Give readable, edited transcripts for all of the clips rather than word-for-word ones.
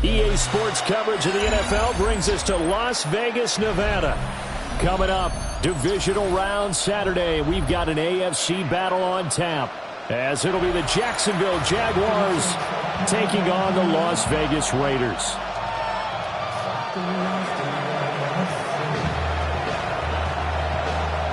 EA Sports coverage of the NFL brings us to Las Vegas, Nevada. Coming up, divisional round Saturday. We've got an AFC battle on tap, as it'll be the Jacksonville Jaguars taking on the Las Vegas Raiders.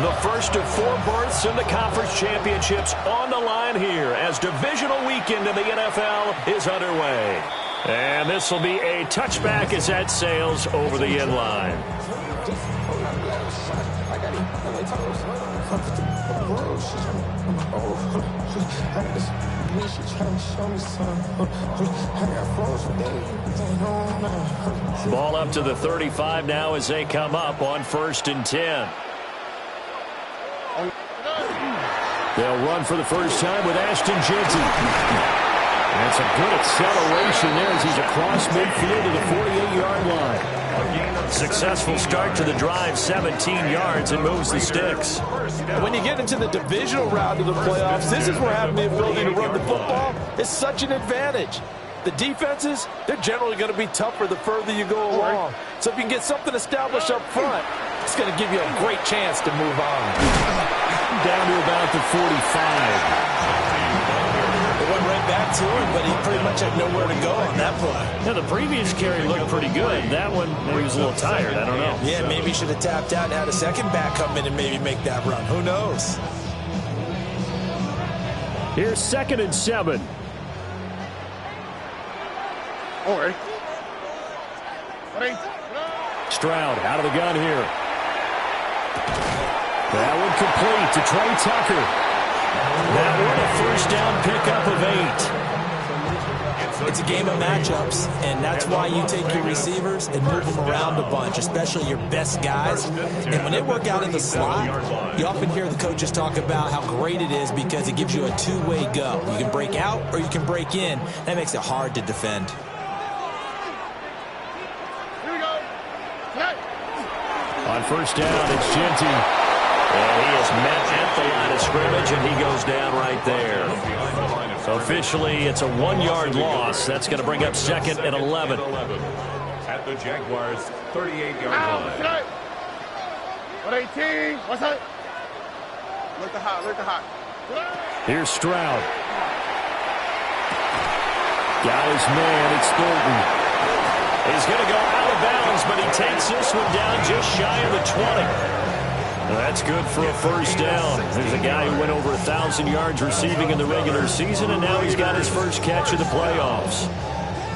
The first of 4 berths in the conference championships on the line here as divisional weekend in the NFL is underway. And this will be a touchback as that sails over the end line. Ball up to the 35 now as they come up on 1st and 10. They'll run for the first time with Ashton Jeanty. That's a good acceleration there as he's across midfield to the 48-yard line. Successful start to the drive, 17 yards, and moves the sticks. When you get into the divisional round of the playoffs, this is where having the ability to run the football is such an advantage. The defenses, they're generally going to be tougher the further you go along. So if you can get something established up front, it's going to give you a great chance to move on. Down to about the 45. It went right back to him, but he pretty much had nowhere to go on that play. Yeah, the previous carry looked pretty good. That one, maybe he was a little tired. I don't know. Yeah, maybe he should have tapped out and had a second back come in and maybe make that run. Who knows? Here's 2nd and 7. Stroud out of the gun here. That one complete to Trey Tucker. That one a first down pickup of 8. It's a game of matchups, and that's why you take your receivers and move them around a bunch, especially your best guys. And when they work out in the slot, you often hear the coaches talk about how great it is because it gives you a two-way go. You can break out or you can break in. That makes it hard to defend. On first down, it's Jeanty. And he is met at the line of scrimmage, and he goes down right there. So officially, it's a 1-yard loss. That's going to bring up 2nd and 11. At the Jaguars' 38-yard line. 118. What's that? Look the hot. Here's Stroud. Got his man. It's Thornton. He's going to go out of bounds, but he takes this one down just shy of the 20. That's good for a first down. There's a guy who went over 1,000 yards receiving in the regular season, and now he's got his first catch of the playoffs.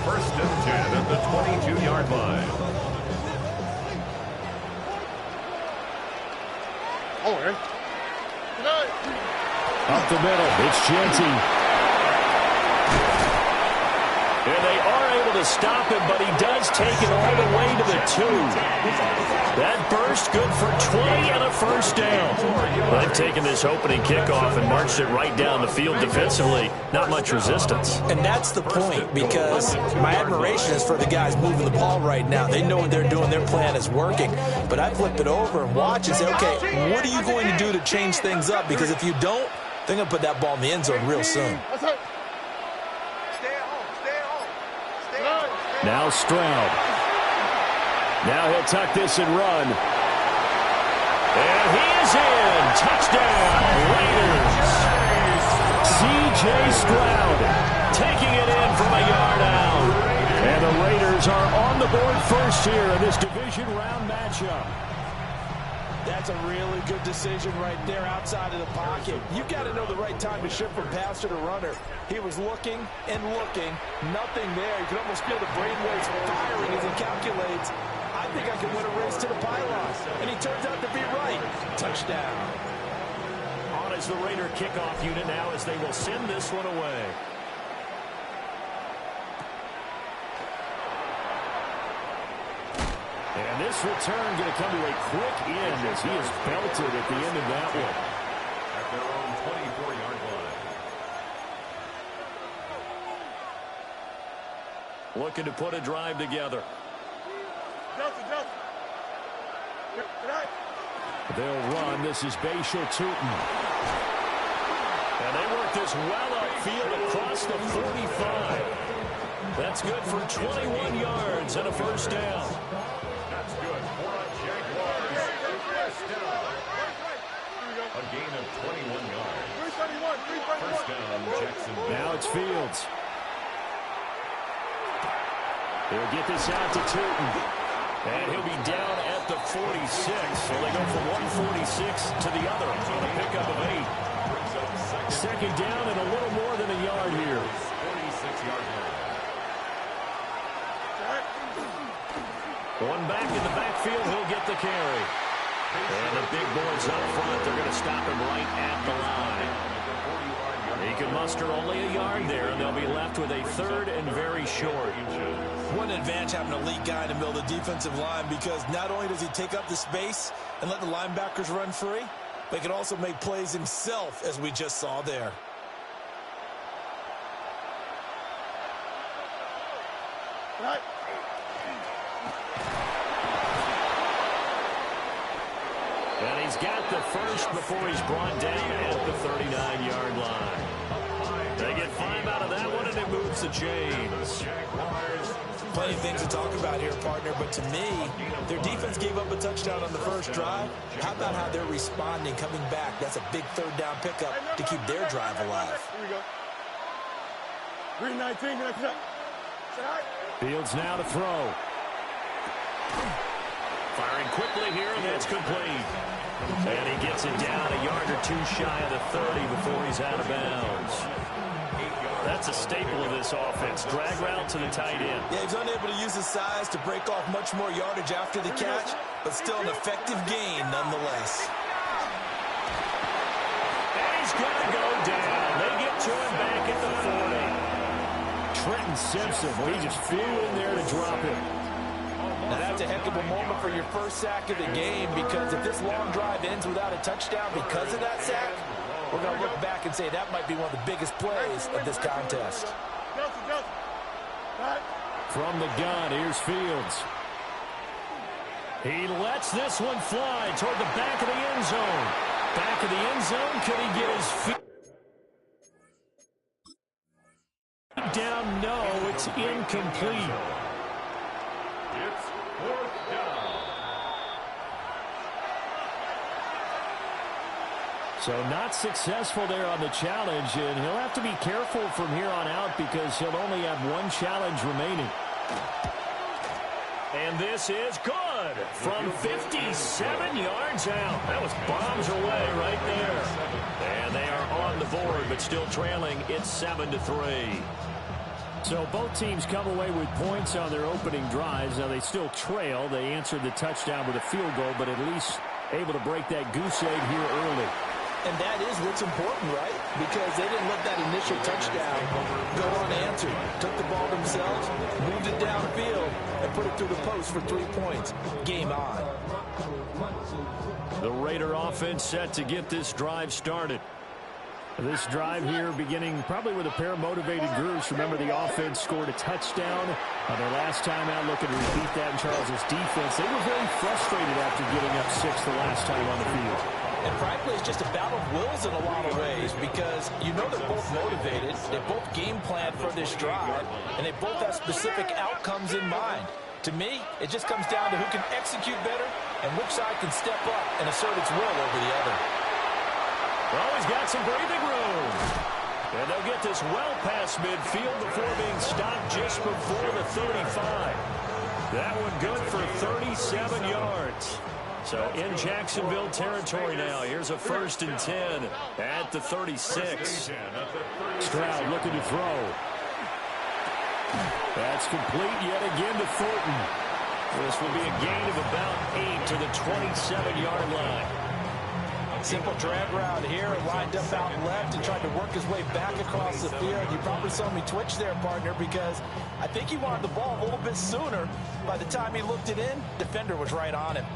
1st and 10 at the 22-yard line. Up the middle, it's Jeanty. And they are able to stop him, but he does take it all the way to the 2. That burst good for 20 and a first down. They've taken this opening kickoff and marched it right down the field defensively. Not much resistance. And that's the point, because my admiration is for the guys moving the ball right now. They know what they're doing. Their plan is working. But I flip it over and watch and say, okay, what are you going to do to change things up? Because if you don't, they're going to put that ball in the end zone real soon. Now Stroud. Now he'll tuck this and run. And he is in. Touchdown, Raiders. C.J. Stroud taking it in from a yard out. And the Raiders are on the board first here in this division round matchup. That's a really good decision right there outside of the pocket. You got to know the right time to shift from passer to runner. He was looking and looking. Nothing there. You can almost feel the brainwaves firing as he calculates. I think I can win a race to the pylon. And he turns out to be right. Touchdown. On is the Raider kickoff unit now as they will send this one away. And this return going to come to a quick end as he is belted at the end of that one. At their own 24-yard line. Looking to put a drive together. They'll run. This is Bashal Tootin. And they work this well upfield across the 45. That's good for 21 yards and a first down. That's good for a Jaguars first down. A gain of 21 yards. First down, Jacksonville. Now it's Fields. He'll get this out to Tootin. And he'll be down at the 46. So they go from 146 to the other on a pickup of 8. Second down and a little more than a yard here. 46-yard line. One back in the backfield, he'll get the carry. And the big boys up front, they're going to stop him right at the line. He can muster only a yard there, and they'll be left with a third and very short. What an advantage having a lead guy in the middle of the defensive line, because not only does he take up the space and let the linebackers run free, but he can also make plays himself, as we just saw there. Right. And he's got the first before he's brought down at the 39-yard line. They get 5 out of that one, and it moves the chains. Plenty of things to talk about here, partner, but to me, their defense gave up a touchdown on the first drive. How about how they're responding, coming back? That's a big third down pickup to keep their drive alive. Here we go. Green 19, next up. Fields now to throw. Firing quickly here, and that's complete. And he gets it down a yard or two shy of the 30 before he's out of bounds. That's a staple of this offense. Drag route to the tight end. Yeah, he's unable to use his size to break off much more yardage after the catch, but still an effective gain nonetheless. And he's going to go down. They get to him back at the 40. Trenton Simpson, well, he just flew in there to drop him. Now that's a heck of a moment for your first sack of the game, because if this long drive ends without a touchdown because of that sack, we're going to look back and say that might be one of the biggest plays of this contest. From the gun, here's Fields. He lets this one fly toward the back of the end zone. Back of the end zone, could he get his feet down? No, it's incomplete. It's fourth down. So not successful there on the challenge, and he'll have to be careful from here on out because he'll only have one challenge remaining. And this is good from 57 yards out. That was bombs away right there. And they are on the board, but still trailing. It's 7-3. So both teams come away with points on their opening drives. Now they still trail. They answered the touchdown with a field goal, but at least able to break that goose egg here early. And that is what's important, right? Because they didn't let that initial touchdown go unanswered. Took the ball themselves, moved it downfield, and put it through the post for 3 points. Game on. The Raider offense set to get this drive started. This drive here beginning probably with a pair of motivated groups. Remember, the offense scored a touchdown on their last time out, looking to repeat that in Charles's defense. They were very frustrated after giving up 6 the last time on the field. And frankly, it's just a battle of wills in a lot of ways, because you know they're both motivated, they both game planned for this drive, and they both have specific outcomes in mind. To me, it just comes down to who can execute better and which side can step up and assert its will over the other. Well, he's got some breathing room. And they'll get this well past midfield before being stopped just before the 35. That one good for 37 yards. So in Jacksonville territory now. Here's a 1st and 10 at the 36. Stroud looking to throw. That's complete yet again to Thornton. This will be a gain of about 8 to the 27-yard line. Simple drag route here, lined up out left and tried to work his way back across the field. You probably saw me twitch there, partner, because I think he wanted the ball a little bit sooner. By the time he looked it in, defender was right on him.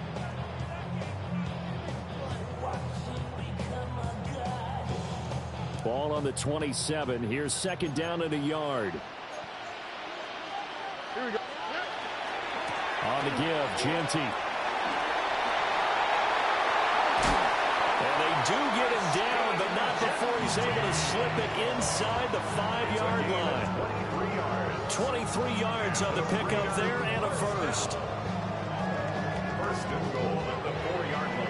Ball on the 27. Here's 2nd down and a yard. Here we go. On the give, Genty. And they do get him down, but not before he's is able to slip it inside the 5-yard line. 23 yards on the pickup there and a first. First and goal at the 4-yard line.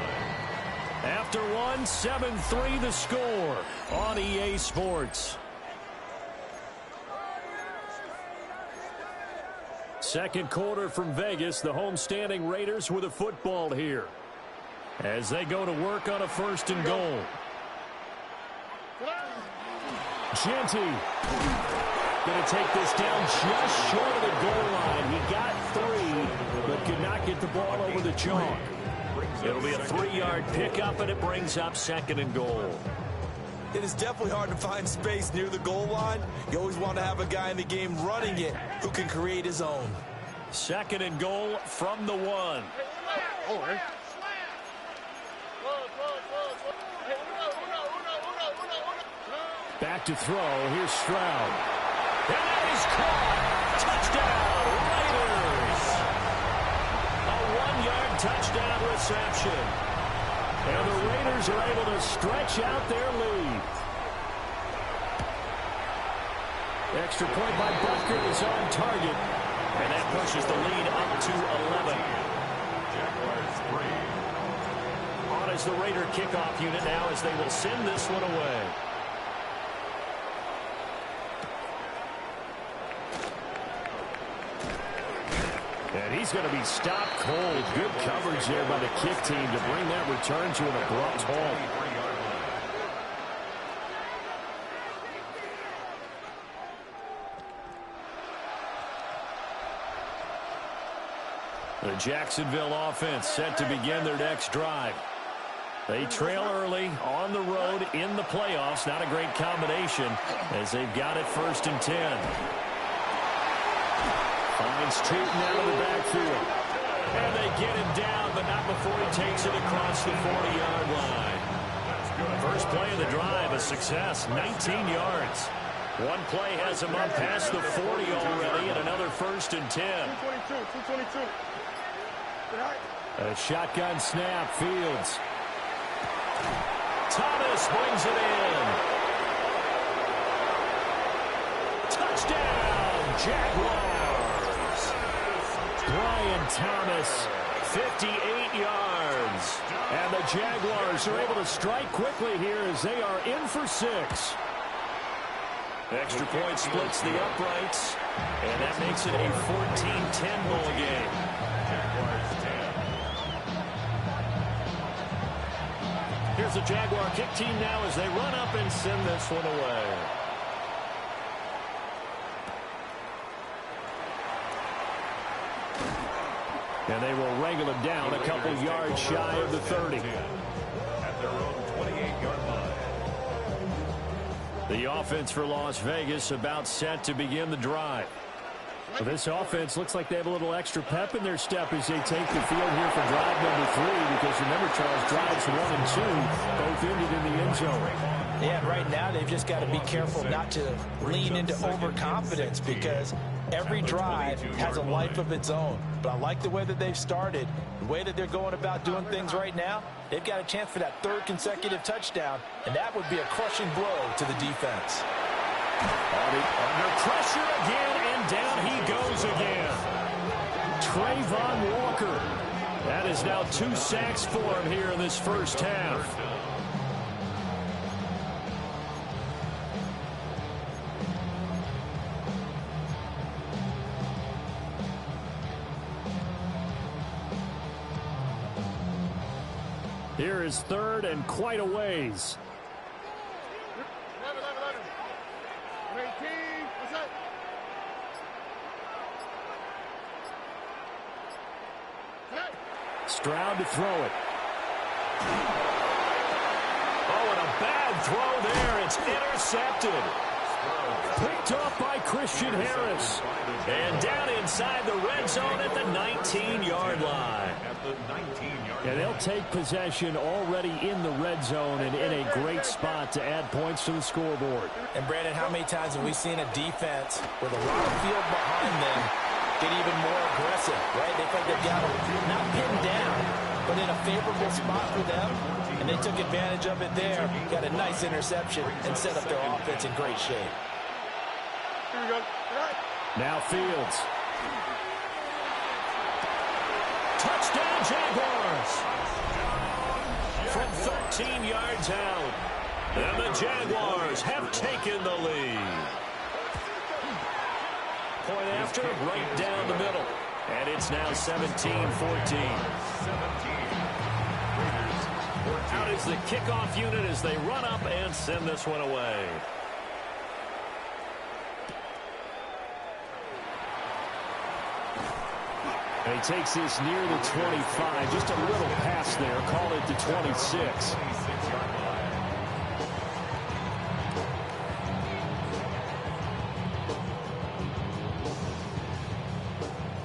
After one, 7-3 the score on EA Sports. Second quarter from Vegas. The homestanding Raiders with a football here as they go to work on a first and goal. Genty going to take this down just short of the goal line. He got 3, but could not get the ball over the chalk. It'll be a 3-yard pickup, and it brings up second and goal. It is definitely hard to find space near the goal line. You always want to have a guy in the game running it who can create his own. Second and goal from the 1. Back to throw. Here's Stroud. And that is caught. Touchdown, Raiders. A 1-yard touchdown reception. And the Raiders are able to stretch out their lead. Extra point by Butker is on target. And that pushes the lead up to 11. Jaguars 3. On is the Raider kickoff unit now as they will send this one away. And he's going to be stopped cold. Good coverage there by the kick team to bring that return to an abrupt halt. The Jacksonville offense set to begin their next drive. They trail early on the road in the playoffs. Not a great combination as they've got it first and 10. Finds Tootin out of the backfield. And they get him down, but not before he takes it across the 40-yard line. First play of the drive, a success, 19 yards. One play has him up past the 40 already, and another first and 10. 222. A shotgun snap, Fields. Thomas brings it in. Touchdown, Jaguars. Brian Thomas, 58 yards. And the Jaguars are able to strike quickly here as they are in for 6. Extra point splits the uprights, and that makes it a 14-10 ball game. Jaguars 10. Here's the Jaguar kick team now as they run up and send this one away. And they will wrangle him down a couple yards shy of the 30. At their own 28-yard line. The offense for Las Vegas about set to begin the drive. Well, this offense looks like they have a little extra pep in their step as they take the field here for drive number 3, because remember, Charles, drives 1 and 2 both ended in the end zone. Yeah, and right now they've just got to be careful not to lean into overconfidence, because every drive has a life of its own. But I like the way that they've started, the way that they're going about doing things right now. They've got a chance for that 3rd consecutive touchdown, and that would be a crushing blow to the defense. Under pressure again, and down he goes again. Trayvon Walker. That is now 2 sacks for him here in this first half. Here is 3rd and quite a ways. 18. What's up? Stroud to throw it. Oh, and a bad throw there. It's intercepted. Picked off by Christian Harris. And down inside the red zone at the 19-yard line. And they'll take possession already in the red zone and in a great spot to add points to the scoreboard. And, Brandon, how many times have we seen a defense with a lot of field behind them get even more aggressive, right? They think they've got them not pinned down, but in a favorable spot for them. and they took advantage of it there. Got a nice interception and set up their offense in great shape. Here we go. Now Fields. Touchdown, Jaguars. From 13 yards out. And the Jaguars have taken the lead. Point after, right down the middle. And it's now 17-14. Out is the kickoff unit as they run up and send this one away. And he takes this near the 25. Just a little pass there. Call it the 26.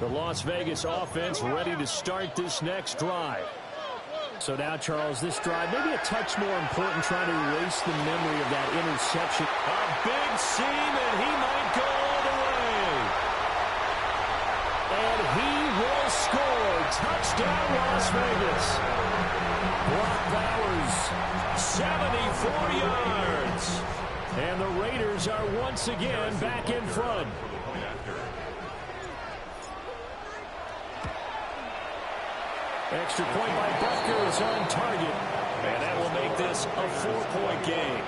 The Las Vegas offense ready to start this next drive. So now, Charles, this drive maybe a touch more important, trying to erase the memory of that interception. A big seam, and he might go all the way. And he will score. Touchdown, Las Vegas. Brock Bowers, 74 yards. And the Raiders are once again back in front. Extra point by Butker is on target. And that will make this a 4-point game.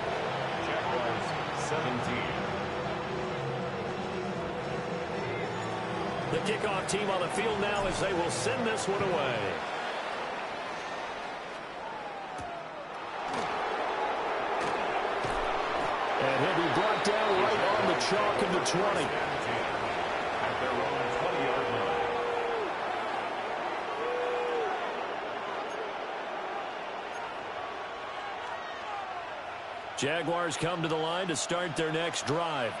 Jaguars 17. The kickoff team on the field now as they will send this one away. And he'll be brought down right on the chalk of the 20. At their own 20-yard line. Jaguars come to the line to start their next drive.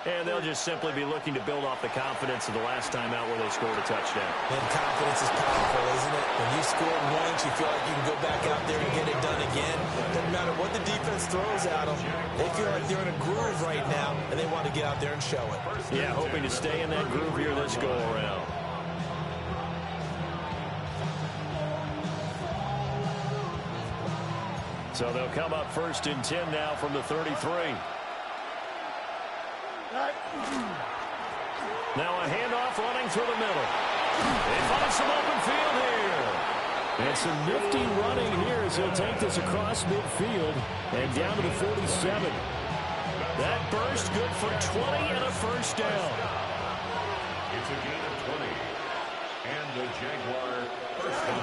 And they'll just simply be looking to build off the confidence of the last time out where they scored a touchdown. And confidence is powerful, isn't it? When you score once, you feel like you can go back out there and get it done again. Doesn't matter what the defense throws at them. They feel like they're in a groove right now, and they want to get out there and show it. Yeah, hoping to stay in that groove here this go-around. So they'll come up 1st and 10 now from the 33. Now a handoff running through the middle. They find some open field here. And some nifty running here as he'll take this across midfield and down to the 47. That burst good for 20 and a first down. It's a gain of 20. And the Jaguar first down.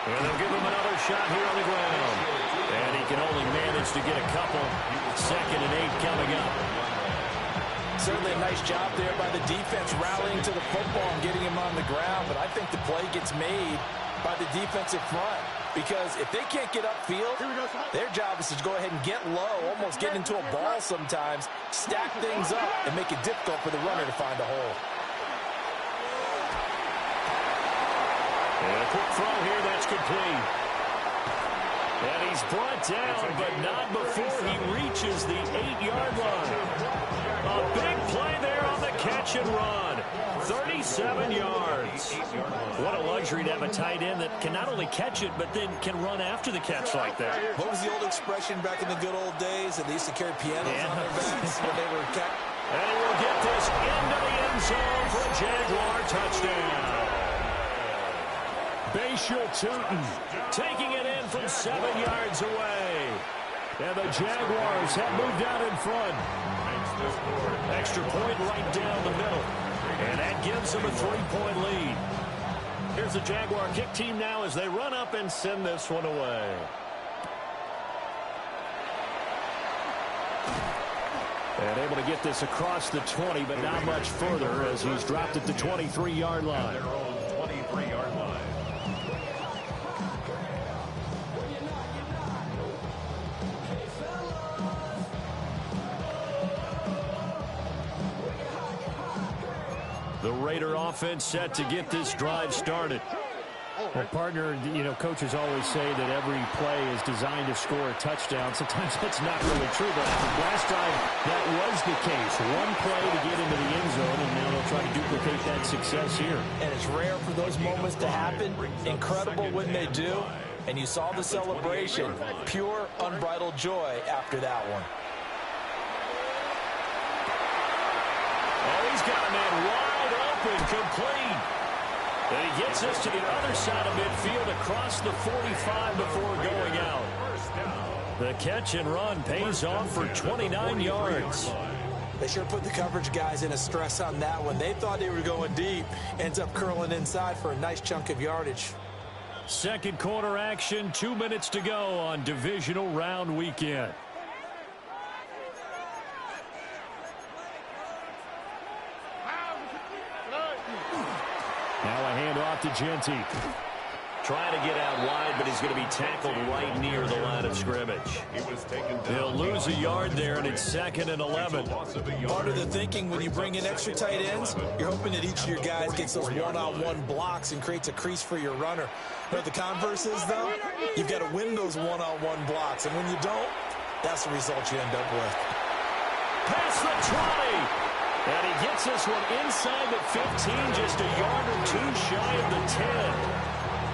And they'll give him another shot here on the ground. And he can only manage to get a couple. 2nd and 8 coming up. Certainly a nice job there by the defense rallying to the football and getting him on the ground. But I think the play gets made by the defensive front. Because if they can't get upfield, their job is to go ahead and get low, almost get into a ball sometimes, stack things up, and make it difficult for the runner to find a hole. And a quick throw here, that's complete. And he's brought down, but not before he reaches the 8-yard line. A big play there on the catch and run. 37 yards. What a luxury to have a tight end that can not only catch it, but then can run after the catch like that. What was the old expression back in the good old days that they used to carry pianos on their backs when they were catch? And he will get this into the end zone for a Jaguar touchdown. Bashal Tootin taking it in from 7 yards away. And the Jaguars have moved out in front. Extra point right down the middle. And that gives them a 3-point lead. Here's the Jaguar kick team now as they run up and send this one away. And able to get this across the 20, but not much further as he's dropped at the 23-yard line. Their own 23-yard line. The Raider offense set to get this drive started. Well, partner, you know, coaches always say that every play is designed to score a touchdown. Sometimes that's not really true, but last drive, that was the case. One play to get into the end zone, and now they'll try to duplicate that success here. And it's rare for those moments to happen. Incredible when they do. And you saw the celebration. Pure, unbridled joy after that one. Oh, he's got a man wide open, complete. And he gets us to the other side of midfield across the 45 before going out. The catch and run pays off for 29 yards. They sure put the coverage guys in a stress on that one. They thought they were going deep. Ends up curling inside for a nice chunk of yardage. Second quarter action, 2 minutes to go on divisional round weekend. Now a handoff to Genty. Trying to get out wide, but he's going to be tackled right near the line of scrimmage. He'll lose a yard there, and it's 2nd and 11. Part of the thinking when you bring in extra tight ends, you're hoping that each of your guys gets those one-on-one blocks and creates a crease for your runner. But the converse is, though, you've got to win those one-on-one blocks, and when you don't, that's the result you end up with. Past the 20. And he gets this one inside the 15, just a yard or two shy of the 10.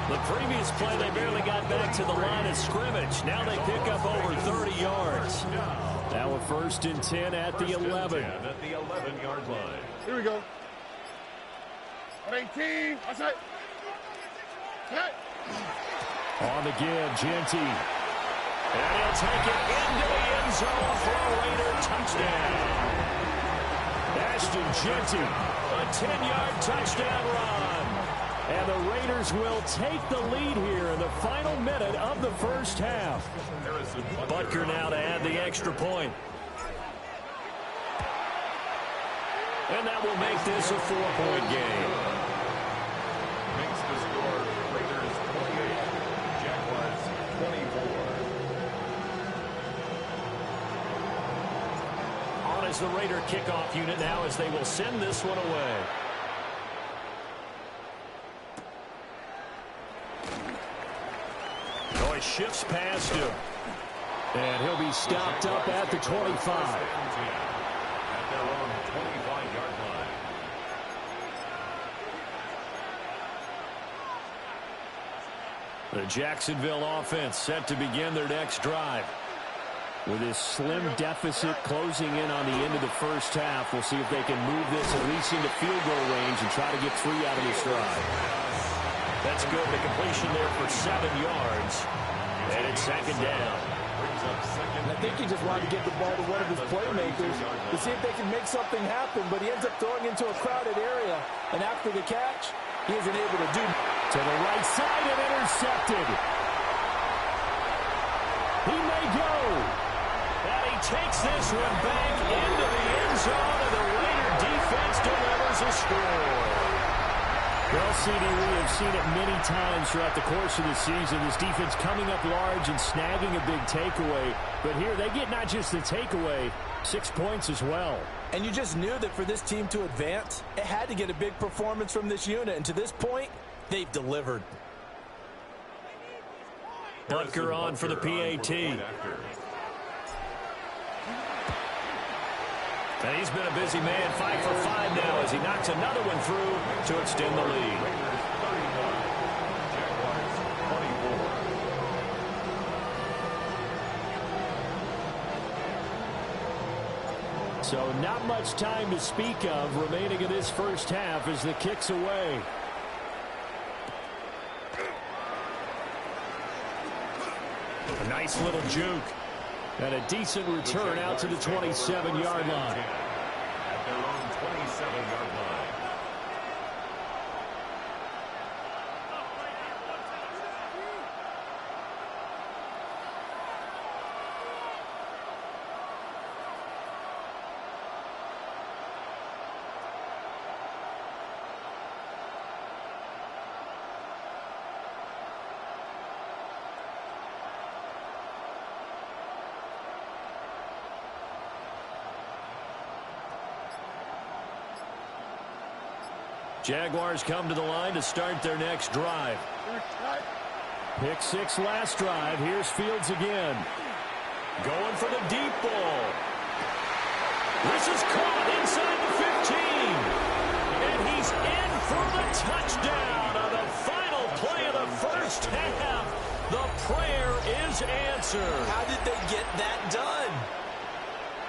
The previous play, they barely got back to the line of scrimmage. Now they pick up over 30 yards. Now a 1st and 10 at the 11. At the 11-yard line. Here we go. 18. Outside. Okay. On the give, Genty. And he'll take it into the end zone for a Raider touchdown. Ashton Genty, a 10-yard touchdown run. And the Raiders will take the lead here in the final minute of the first half. Butker now to add the extra point. And that will make this a 4-point game. Makes the score Raiders 28, Jaguars 24. On as the Raider kickoff unit now as they will send this one away. Oh, he shifts past him. And he'll be stopped up at the 25. At their own 25-yard line. The Jacksonville offense set to begin their next drive. With this slim deficit closing in on the end of the first half, we'll see if they can move this at least into field goal range and try to get 3 out of this drive. That's good. The completion there for 7 yards. And it's 2nd down. And I think he just wanted to get the ball to one of his playmakers to see if they can make something happen, but he ends up throwing into a crowded area. And after the catch, he isn't able to do. To the right side and intercepted. He may go. And he takes this one back into the end zone, and the Raider defense delivers a score. Well, CD, we have seen it many times throughout the course of the season. This defense coming up large and snagging a big takeaway. But here they get not just the takeaway, 6 points as well. And you just knew that for this team to advance, it had to get a big performance from this unit. And to this point, they've delivered. Butker on for the PAT. And he's been a busy man, 5 for 5 now as he knocks another one through to extend the lead. So not much time to speak of remaining in this first half as the kick's away. A nice little juke. And a decent return out to the 27-yard line. At their own 27-yard line. Jaguars come to the line to start their next drive. Pick 6 last drive. Here's Fields again. Going for the deep ball. This is caught inside the 15. And he's in for the touchdown on the final play of the first half. The prayer is answered. How did they get that done?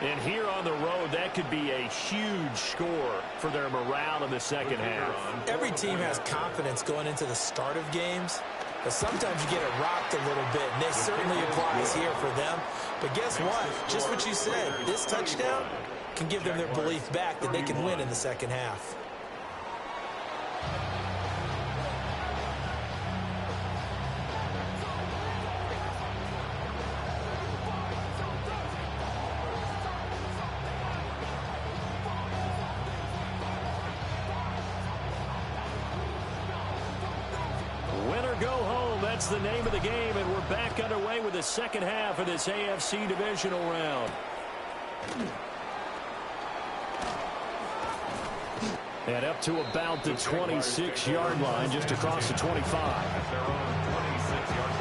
And here on the road, that could be a huge score for their morale in the second half. Every team has confidence going into the start of games, but sometimes you get it rocked a little bit, and this certainly applies here for them. But guess what? Just what you said, this touchdown can give them their belief back that they can win in the second half. That's the name of the game, and we're back underway with the second half of this AFC divisional round. And up to about the 26-yard line, just across the 25. At their own 26-yard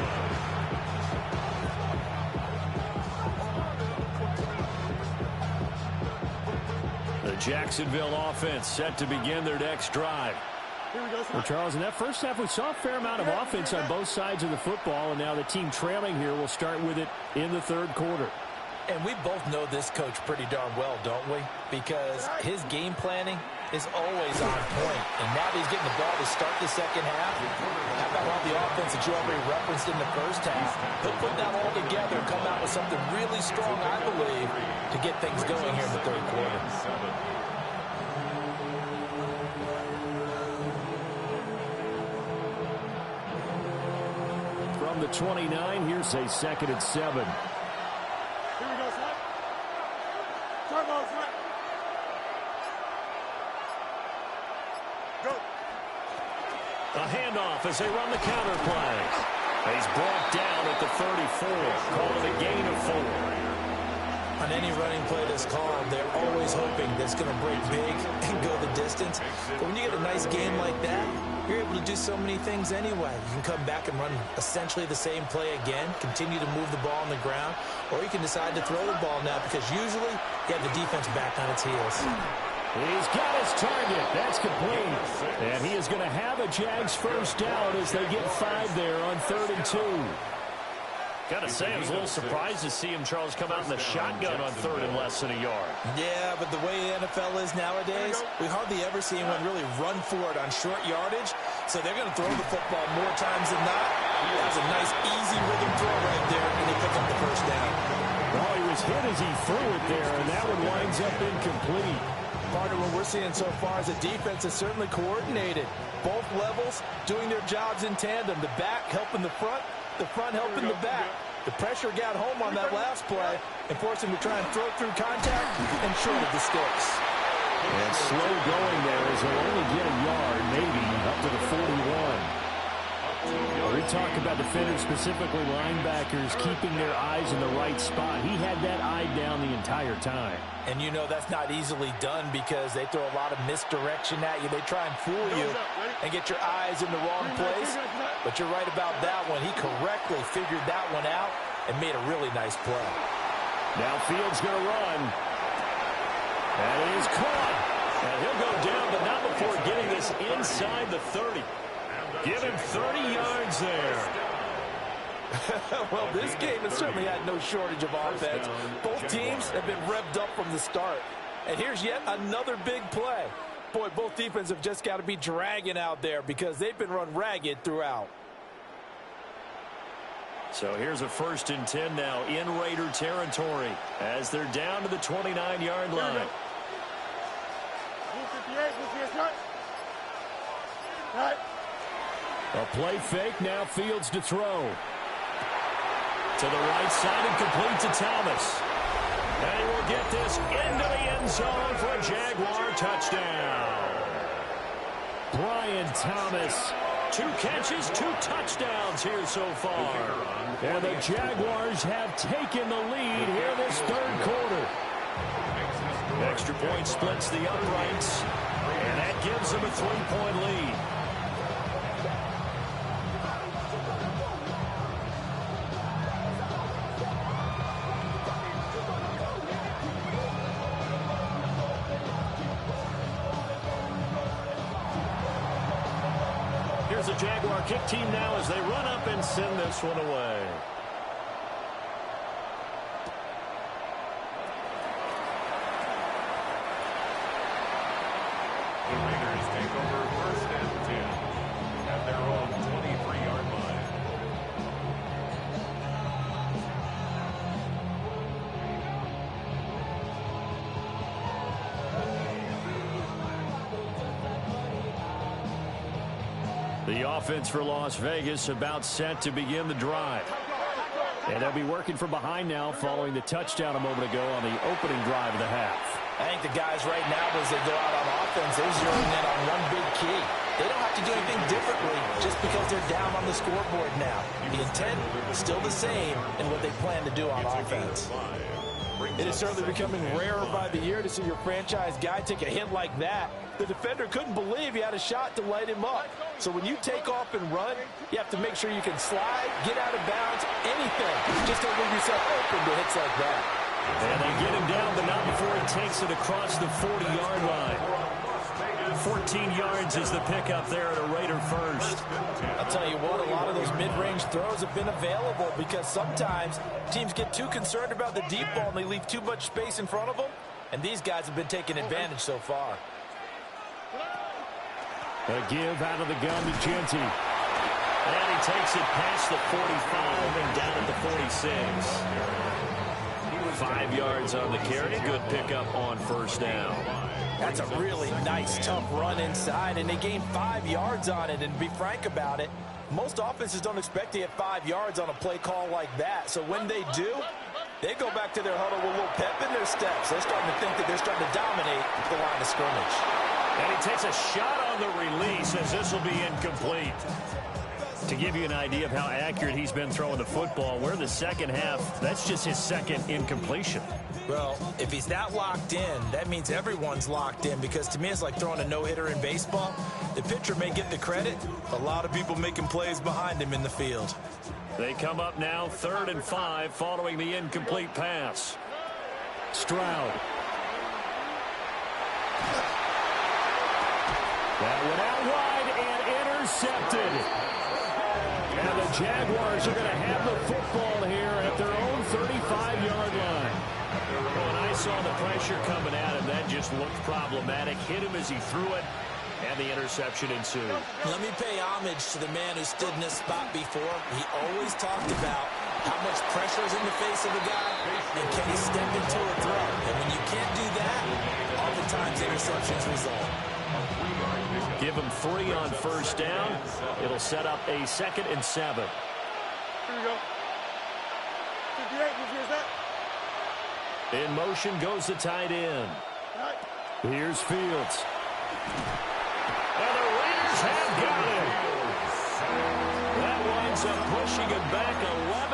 line. The Jacksonville offense set to begin their next drive. Well, Charles, in that first half, we saw a fair amount of offense on both sides of the football, and now the team trailing here will start with it in the third quarter. And we both know this coach pretty darn well, don't we? Because his game planning is always on point. And now that he's getting the ball to start the second half, how about all the offense that you already referenced in the first half? He'll put that all together and come out with something really strong, I believe, to get things going here in the third quarter. From the 29, here's a 2nd and 7. Here we go, Snap. Turbo, Snap. Go. A handoff as they run the counter play. He's brought down at the 34, calling a gain of 4. On any running play that's called, they're always hoping that's going to break big and go the distance. But when you get a nice game like that, you're able to do so many things anyway. You can come back and run essentially the same play again, continue to move the ball on the ground, or you can decide to throw the ball now because usually you have the defense back on its heels. He's got his target. That's complete. And he is going to have a Jags first down as they get 5 there on 3rd and 2. Got to say, I was a little surprised to see him, Charles, come out in the shotgun on 3rd and less than a yard. Yeah, but the way the NFL is nowadays, we hardly ever see anyone really run for it on short yardage. So they're going to throw the football more times than not. That was a nice, easy rhythm throw right there, and they pick up the first down. Well, he was hit as he threw it there, and that one winds up incomplete. Part of what we're seeing so far is the defense is certainly coordinated. Both levels doing their jobs in tandem. The back helping the front helping the back. The pressure got home on that last play and forced him to try and throw through contact and short of the sticks. And slow going there as he'll only get a yard, maybe, up to the 41. We talk about defenders, specifically linebackers, keeping their eyes in the right spot. He had that eye down the entire time. And you know that's not easily done because they throw a lot of misdirection at you. They try and fool you and get your eyes in the wrong place. But you're right about that one. He correctly figured that one out and made a really nice play. Now Fields going to run. And he is caught. And he'll go down, but not before getting this inside the 30. Give him 30 yards there. Well, this game has certainly had no shortage of offense. Both teams have been revved up from the start. And here's yet another big play. Boy, both defenses have just got to be dragging out there because they've been run ragged throughout. So here's a 1st and 10 now in Raider territory as they're down to the 29-yard line. 58, right. A play fake, now Fields to throw. To the right side and complete to Thomas. And he will get this into the end zone for a Jaguar touchdown. Brian Thomas, 2 catches, 2 touchdowns here so far. And the Jaguars have taken the lead here this third quarter. Extra point splits the uprights, and that gives them a 3-point lead. the Jaguar kick team now as they run up and send this one away. The Raiders take over 1st and 10 at their own 23-yard line. The offense for Las Vegas about set to begin the drive. And they'll be working from behind now following the touchdown a moment ago on the opening drive of the half. I think the guys right now, as they go out on offense, they're zeroing in on one big key. They don't have to do anything differently just because they're down on the scoreboard now. The intent is still the same in what they plan to do on offense. It is certainly becoming rarer by the year to see your franchise guy take a hit like that. The defender couldn't believe he had a shot to light him up. So when you take off and run, you have to make sure you can slide, get out of bounds, anything. Just don't leave yourself open to hits like that. And they get him down, but not before he takes it across the 40-yard line. 14 yards is the pickup there at a Raider first. I'll tell you what, a lot of those mid-range throws have been available because sometimes teams get too concerned about the deep ball and they leave too much space in front of them. And these guys have been taking advantage so far. A give out of the gun to Genty. And he takes it past the 45 and down at the 46. 5 yards on the carry. Good pickup on first down. That's a really nice, tough run inside, and they gained 5 yards on it. And to be frank about it, most offenses don't expect to get 5 yards on a play call like that. So when they do, they go back to their huddle with a little pep in their steps. They're starting to think that they're starting to dominate the line of scrimmage. And he takes a shot on the release as this will be incomplete. To give you an idea of how accurate he's been throwing the football, we're in the second half. That's just his second incompletion. Well, if he's that locked in, that means everyone's locked in, because to me it's like throwing a no-hitter in baseball. The pitcher may get the credit. A lot of people making plays behind him in the field. They come up now 3rd and 5 following the incomplete pass. Stroud. That went out wide and intercepted. And the Jaguars are going to have the football here at their own 35-yard line. When I saw the pressure coming at him, that just looked problematic. Hit him as he threw it, and the interception ensued. Let me pay homage to the man who stood in this spot before. He always talked about how much pressure is in the face of a guy, and can he step into a throw. And when you can't do that, oftentimes interceptions result. Give him 3 on first down. It'll set up a 2nd and 7. Here we go. 58, here's that. In motion goes the tight end. Here's Fields. And the Raiders have got him. That winds up pushing him back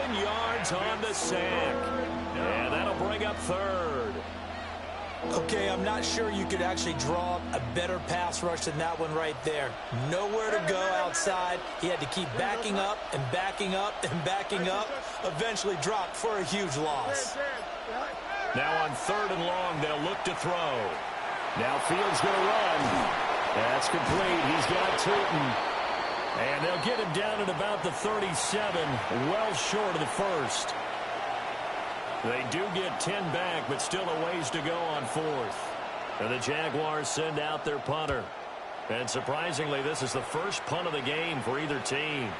11 yards on the sack. And that'll bring up 3rd. Okay, I'm not sure you could actually draw a better pass rush than that one right there. Nowhere to go outside. He had to keep backing up and backing up and backing up. Eventually dropped for a huge loss. Now on 3rd and long, they'll look to throw. Now Fields going to run. That's complete. He's got Tootin. And they'll get him down at about the 37, well short of the first. They do get 10 back, but still a ways to go on 4th. And the Jaguars send out their punter. And surprisingly, this is the first punt of the game for either team.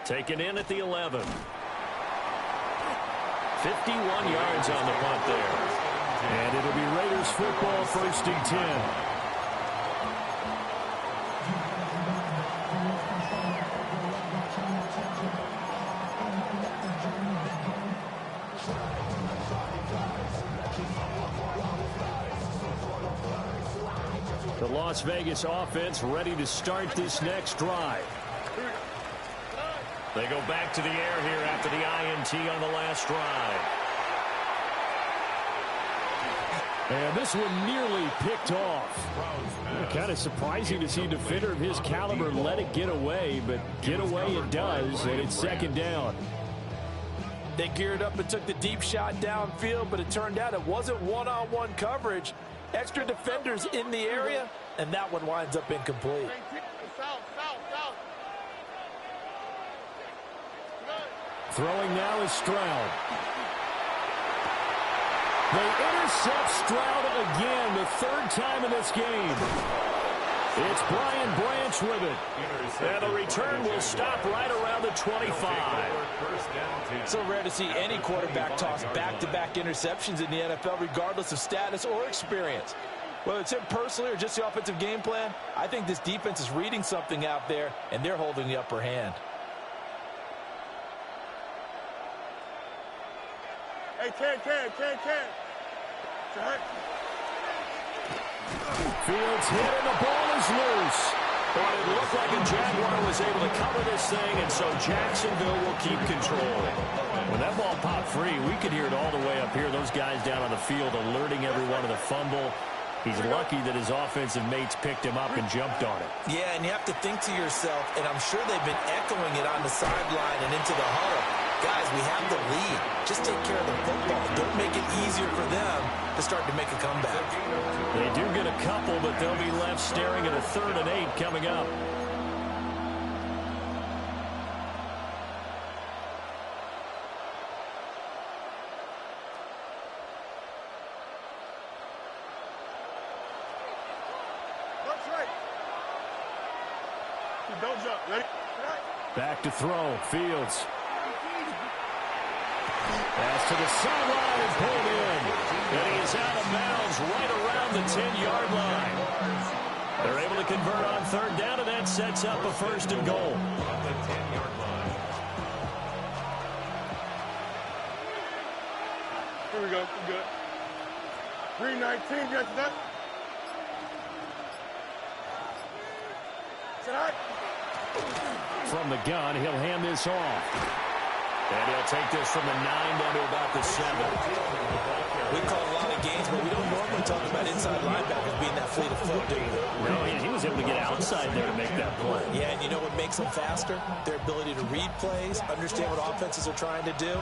Taken in at the 11. 51 yards on the punt there. And it'll be Raiders football, 1st and 10. The Las Vegas offense ready to start this next drive. They go back to the air here after the INT on the last drive. And this one nearly picked off. Kind of surprising to see a defender of his caliber let it get away, but get away it does, and it's 2nd down. They geared up and took the deep shot downfield, but it turned out it wasn't one-on-one coverage. Extra defenders in the area, and that one winds up incomplete. Throwing now is Stroud. They intercept Stroud again, the third time in this game. It's Brian Branch with it. And the return will stop right around the 25. So rare to see any quarterback toss back-to-back interceptions in the NFL, regardless of status or experience. Whether it's him personally or just the offensive game plan, I think this defense is reading something out there, and they're holding the upper hand. Hey, Ken. Fields hit and the ball is loose. But it looked like a Jaguar was able to cover this thing, and so Jacksonville will keep control. When that ball popped free, we could hear it all the way up here. Those guys down on the field alerting everyone of the fumble. He's lucky that his offensive mates picked him up and jumped on it. Yeah, and you have to think to yourself, and I'm sure they've been echoing it on the sideline and into the huddle. Guys, we have the lead. Just take care of the football. Don't make it easier for them to start to make a comeback. They do get a couple, but they'll be left staring at a 3rd and 8 coming up. Don't jump. Ready? Back to throw. Fields. Pass to the sideline and pulled in. And he is out of bounds right around the 10-yard line. They're able to convert on 3rd down, and that sets up a 1st and goal. On the 10-yard line. Here we go. We're good. 319. Get that. Sit high. From the gun, he'll hand this off. And he'll take this from the 9 down to about the 7. We call a lot of games, but we don't normally talk about inside linebackers being that fleet of foot, do we? No, he was able to get outside there to make that play. Yeah, and you know what makes them faster? Their ability to read plays, understand what offenses are trying to do.